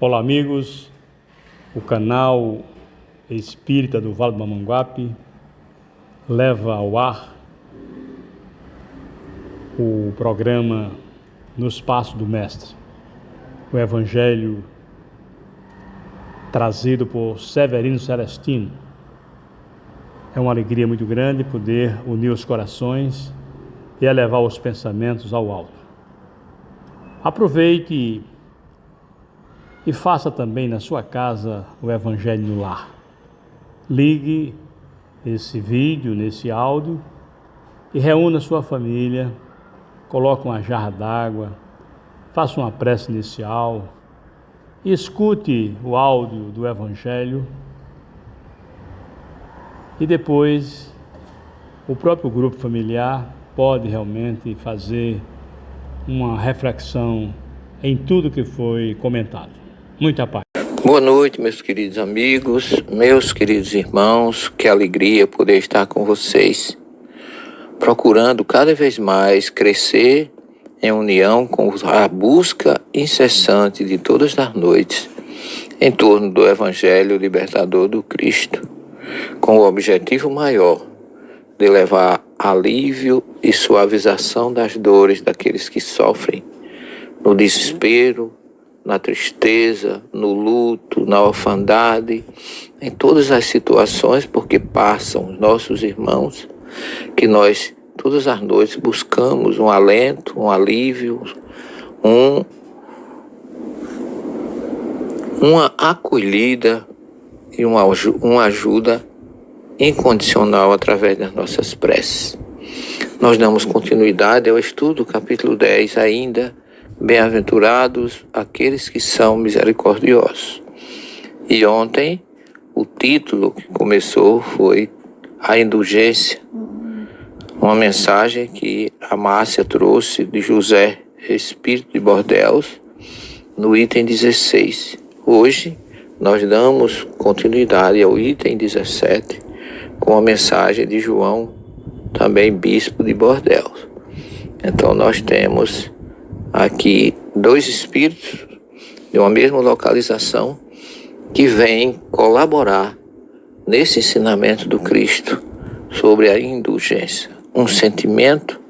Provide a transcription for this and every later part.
Olá, amigos. O canal Espírita do Vale do Mamanguape leva ao ar o programa Nos Passos do Mestre, o Evangelho trazido por Severino Celestino. É uma alegria muito grande poder unir os corações e elevar os pensamentos ao alto. Aproveite e faça também na sua casa o Evangelho no Lar. Ligue esse vídeo, nesse áudio, e reúna sua família, coloque uma jarra d'água, faça uma prece inicial e escute o áudio do Evangelho. E depois, o próprio grupo familiar pode realmente fazer uma reflexão em tudo que foi comentado. Muita paz. Boa noite, meus queridos amigos, meus queridos irmãos. Que alegria poder estar com vocês, procurando cada vez mais crescer em união com a busca incessante de todas as noites em torno do Evangelho libertador do Cristo, com o objetivo maior de levar alívio e suavização das dores daqueles que sofrem no desespero, na tristeza, no luto, na orfandade, em todas as situações, porque passam os nossos irmãos, que nós todas as noites buscamos um alento, um alívio, uma acolhida e uma ajuda incondicional através das nossas preces. Nós damos continuidade ao estudo do capítulo 10 ainda. Bem-aventurados aqueles que são misericordiosos. E ontem o título que começou foi a indulgência, uma mensagem que a Márcia trouxe de José Espírito de Bordeaux no item 16. Hoje nós damos continuidade ao item 17 com a mensagem de João, também bispo de Bordeaux. Então nós temos aqui dois espíritos de uma mesma localização que vêm colaborar nesse ensinamento do Cristo sobre a indulgência. Um sentimento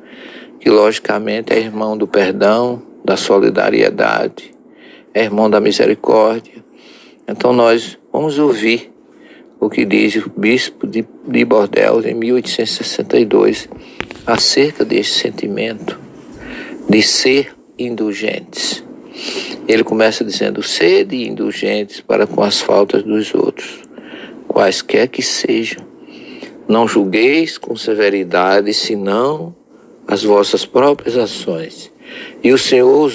que logicamente é irmão do perdão, da solidariedade, é irmão da misericórdia. Então nós vamos ouvir o que diz o bispo de Bordeaux em 1862 acerca desse sentimento de ser indulgentes. Ele começa dizendo: sede indulgentes para com as faltas dos outros, quaisquer que sejam. Não julgueis com severidade, senão as vossas próprias ações. E o Senhor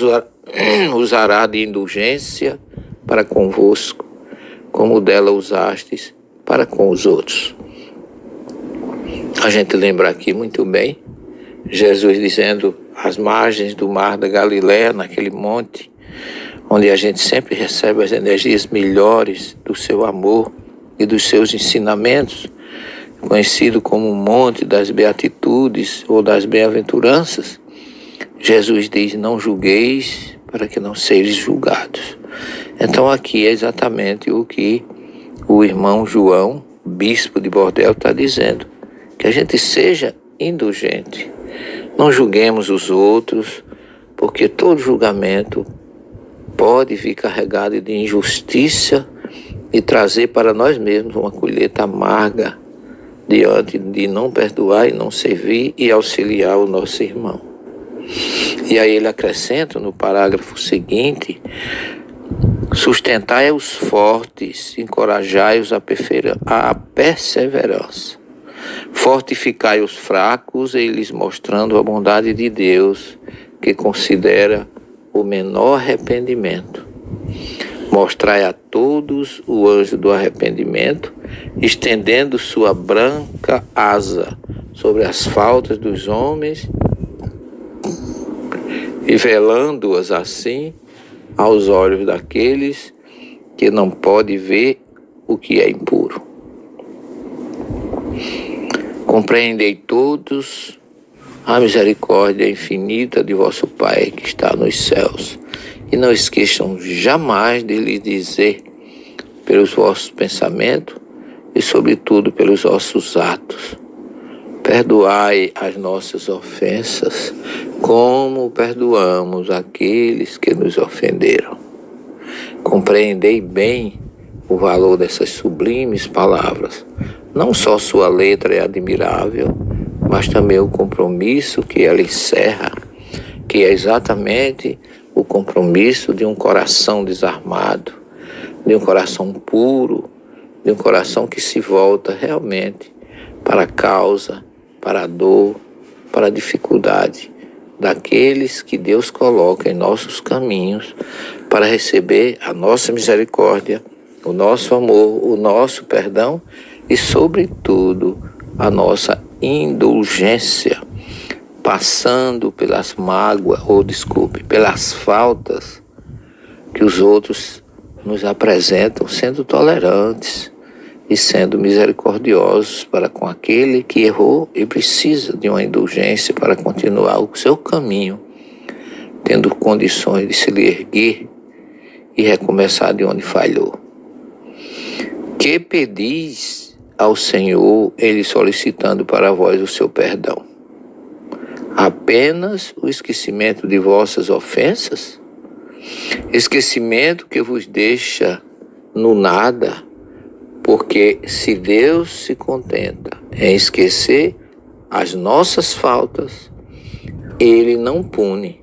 usará de indulgência para convosco, como dela usastes para com os outros. A gente lembra aqui muito bem Jesus dizendo às margens do mar da Galileia, naquele monte, onde a gente sempre recebe as energias melhores do seu amor e dos seus ensinamentos, conhecido como o Monte das Beatitudes ou das Bem-aventuranças. Jesus diz: não julgueis para que não sejais julgados. Então aqui é exatamente o que o irmão João, bispo de Bordeaux, está dizendo, que a gente seja indulgente. Não julguemos os outros, porque todo julgamento pode vir carregado de injustiça e trazer para nós mesmos uma colheita amarga diante de não perdoar e não servir e auxiliar o nosso irmão. E aí ele acrescenta no parágrafo seguinte: sustentai os fortes, encorajai-os à perseverança. Fortificai os fracos e lhes mostrando a bondade de Deus, que considera o menor arrependimento. Mostrai a todos o anjo do arrependimento, estendendo sua branca asa sobre as faltas dos homens e velando-as assim aos olhos daqueles que não podem ver o que é impuro. Compreendei todos a misericórdia infinita de vosso Pai que está nos céus, e não esqueçam jamais de lhe dizer pelos vossos pensamentos e sobretudo pelos vossos atos: perdoai as nossas ofensas, como perdoamos aqueles que nos ofenderam. Compreendei bem o valor dessas sublimes palavras. Não só sua letra é admirável, mas também o compromisso que ela encerra, que é exatamente o compromisso de um coração desarmado, de um coração puro, de um coração que se volta realmente para a causa, para a dor, para a dificuldade daqueles que Deus coloca em nossos caminhos para receber a nossa misericórdia, o nosso amor, o nosso perdão e, sobretudo, a nossa indulgência, passando pelas mágoas, pelas faltas que os outros nos apresentam, sendo tolerantes e sendo misericordiosos para com aquele que errou e precisa de uma indulgência para continuar o seu caminho, tendo condições de se lhe erguer e recomeçar de onde falhou. Que pedis ao Senhor, Ele solicitando para vós o seu perdão? Apenas o esquecimento de vossas ofensas? Esquecimento que vos deixa no nada? Porque se Deus se contenta em esquecer as nossas faltas, Ele não pune,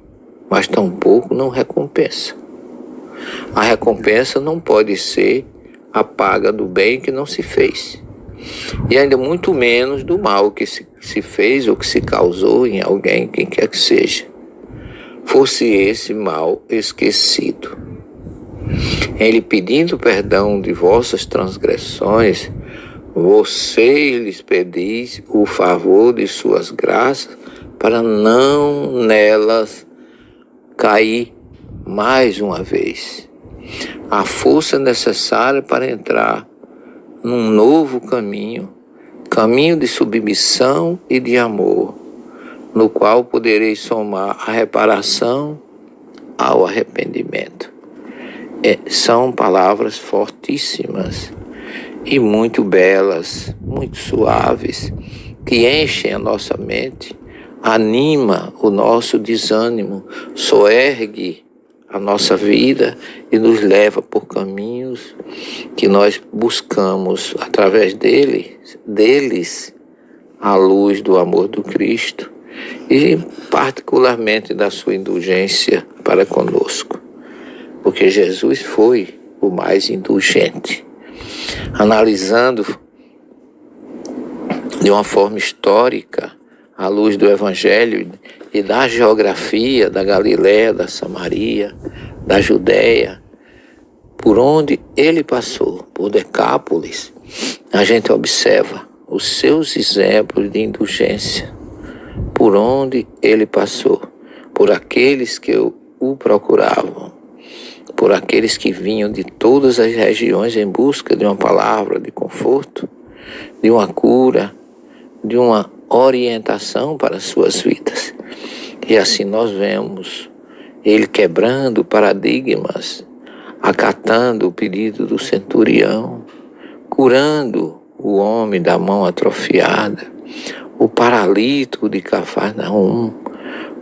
mas tampouco não recompensa. A recompensa não pode ser a paga do bem que não se fez, e ainda muito menos do mal que se fez ou que se causou em alguém, quem quer que seja, fosse esse mal esquecido. Ele pedindo perdão de vossas transgressões, vocês lhes pedis o favor de suas graças para não nelas cair mais uma vez. A força necessária para entrar num novo caminho, caminho de submissão e de amor, no qual podereis somar a reparação ao arrependimento. São palavras fortíssimas e muito belas, muito suaves, que enchem a nossa mente, anima o nosso desânimo, soergue a nossa vida e nos leva por caminhos que nós buscamos através deles a luz do amor do Cristo e particularmente da sua indulgência para conosco. Porque Jesus foi o mais indulgente. Analisando de uma forma histórica, à luz do Evangelho e da geografia da Galiléia, da Samaria, da Judéia, por onde ele passou, por Decápolis, a gente observa os seus exemplos de indulgência, por onde ele passou, por aqueles que o procuravam, por aqueles que vinham de todas as regiões em busca de uma palavra de conforto, de uma cura, de uma orientação para as suas vidas. E assim nós vemos ele quebrando paradigmas, acatando o pedido do centurião, curando o homem da mão atrofiada, o paralítico de Cafarnaum,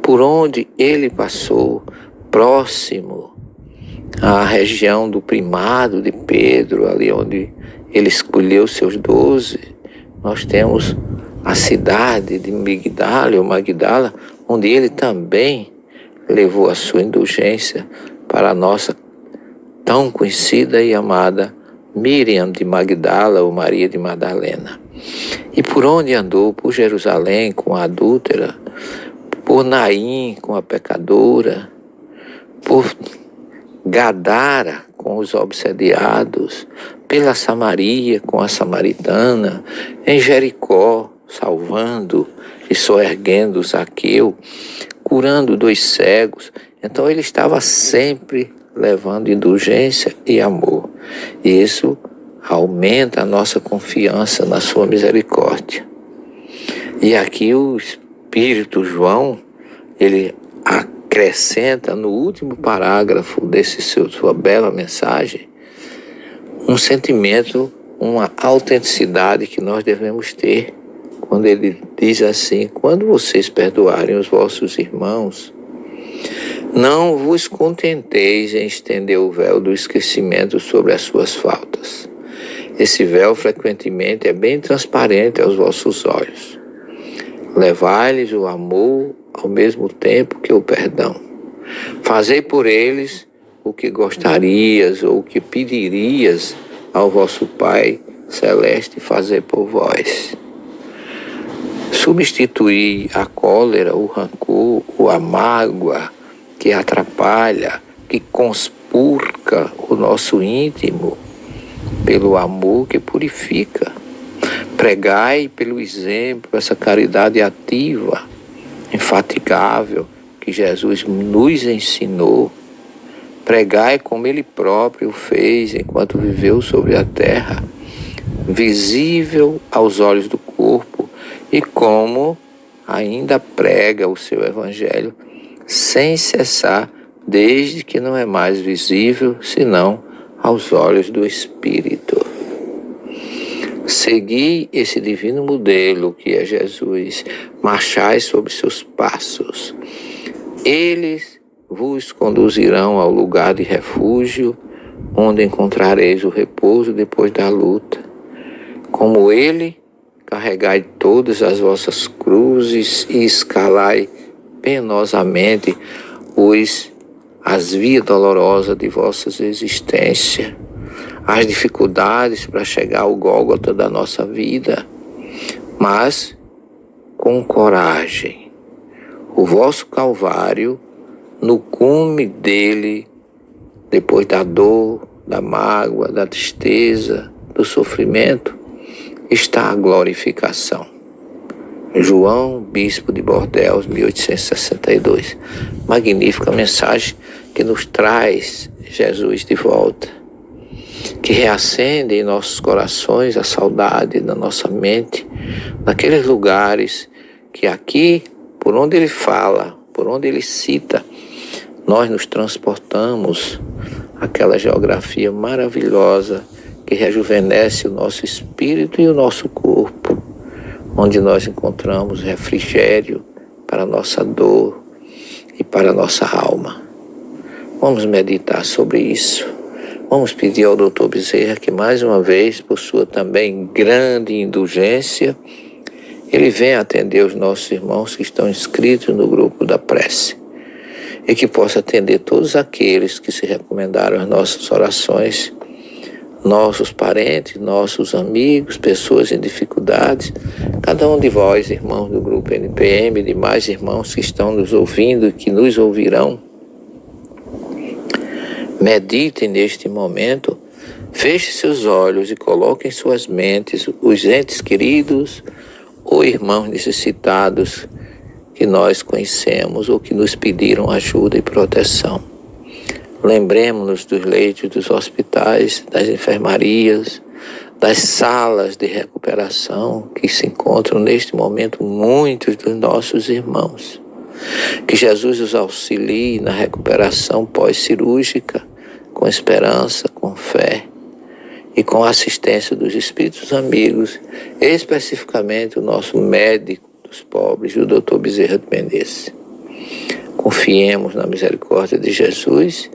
por onde ele passou, próximo à região do primado de Pedro, ali onde ele escolheu seus 12, nós temos a cidade de Migdala, ou Magdala, onde ele também levou a sua indulgência para a nossa tão conhecida e amada Miriam de Magdala, ou Maria de Madalena. E por onde andou? Por Jerusalém com a adúltera, por Naim com a pecadora, por Gadara com os obsediados, pela Samaria com a samaritana, em Jericó, salvando e soerguendo Zaqueu, curando 2 cegos. Então ele estava sempre levando indulgência e amor. E isso aumenta a nossa confiança na sua misericórdia. E aqui o Espírito João, ele acrescenta no último parágrafo sua bela mensagem um sentimento, uma autenticidade que nós devemos ter, quando ele diz assim: quando vocês perdoarem os vossos irmãos, não vos contenteis em estender o véu do esquecimento sobre as suas faltas. Esse véu frequentemente é bem transparente aos vossos olhos. Levai-lhes o amor ao mesmo tempo que o perdão. Fazei por eles o que gostarias ou o que pedirias ao vosso Pai Celeste fazer por vós. Substituir a cólera, o rancor, a mágoa que atrapalha, que conspurca o nosso íntimo, pelo amor que purifica. Pregai pelo exemplo essa caridade ativa, infatigável, que Jesus nos ensinou. Pregai como ele próprio fez enquanto viveu sobre a terra, visível aos olhos do corpo, e como ainda prega o seu evangelho sem cessar, desde que não é mais visível, senão aos olhos do Espírito. Segui esse divino modelo que é Jesus, marchai sobre seus passos. Eles vos conduzirão ao lugar de refúgio, onde encontrareis o repouso depois da luta. Como ele, carregai todas as vossas cruzes e escalai penosamente as vias dolorosas de vossa existência, as dificuldades para chegar ao Gólgota da nossa vida, mas com coragem. O vosso Calvário, no cume dele, depois da dor, da mágoa, da tristeza, do sofrimento, está a glorificação. João, bispo de Bordeaux, 1862. Magnífica mensagem que nos traz Jesus de volta, que reacende em nossos corações a saudade da nossa mente, naqueles lugares que aqui, por onde ele fala, por onde ele cita, nós nos transportamos àquela geografia maravilhosa que rejuvenesce o nosso espírito e o nosso corpo, onde nós encontramos refrigério para a nossa dor e para a nossa alma. Vamos meditar sobre isso. Vamos pedir ao Dr. Bezerra que mais uma vez, por sua também grande indulgência, ele venha atender os nossos irmãos que estão inscritos no grupo da prece e que possa atender todos aqueles que se recomendaram às nossas orações, nossos parentes, nossos amigos, pessoas em dificuldades, cada um de vós, irmãos do grupo NPM, demais irmãos que estão nos ouvindo e que nos ouvirão. Meditem neste momento, feche seus olhos e coloquem em suas mentes os entes queridos ou irmãos necessitados que nós conhecemos ou que nos pediram ajuda e proteção. Lembremos-nos dos leitos dos hospitais, das enfermarias, das salas de recuperação que se encontram neste momento muitos dos nossos irmãos. Que Jesus os auxilie na recuperação pós-cirúrgica, com esperança, com fé e com a assistência dos espíritos amigos, especificamente o nosso médico dos pobres, o Dr. Bezerra de Menezes. Confiemos na misericórdia de Jesus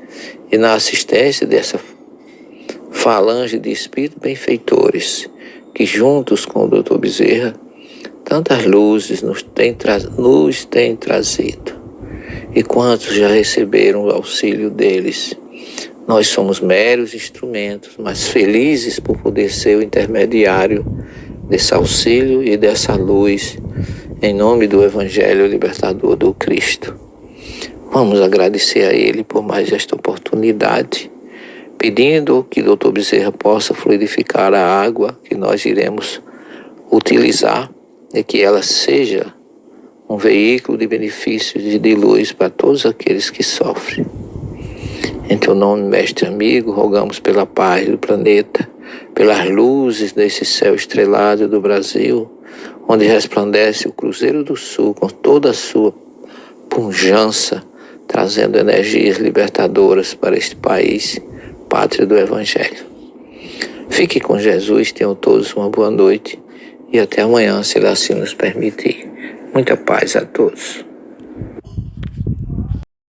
e na assistência dessa falange de espíritos benfeitores que, juntos com o Dr. Bezerra, tantas luzes nos têm trazido. E quantos já receberam o auxílio deles? Nós somos meros instrumentos, mas felizes por poder ser o intermediário desse auxílio e dessa luz, em nome do Evangelho libertador do Cristo. Vamos agradecer a Ele por mais esta oportunidade, pedindo que o Dr. Bezerra possa fluidificar a água que nós iremos utilizar e que ela seja um veículo de benefícios e de luz para todos aqueles que sofrem. Em teu nome, mestre amigo, rogamos pela paz do planeta, pelas luzes desse céu estrelado do Brasil, onde resplandece o Cruzeiro do Sul com toda a sua pujança, trazendo energias libertadoras para este país, pátria do Evangelho. Fique com Jesus, tenham todos uma boa noite e até amanhã, se Ele assim nos permitir. Muita paz a todos.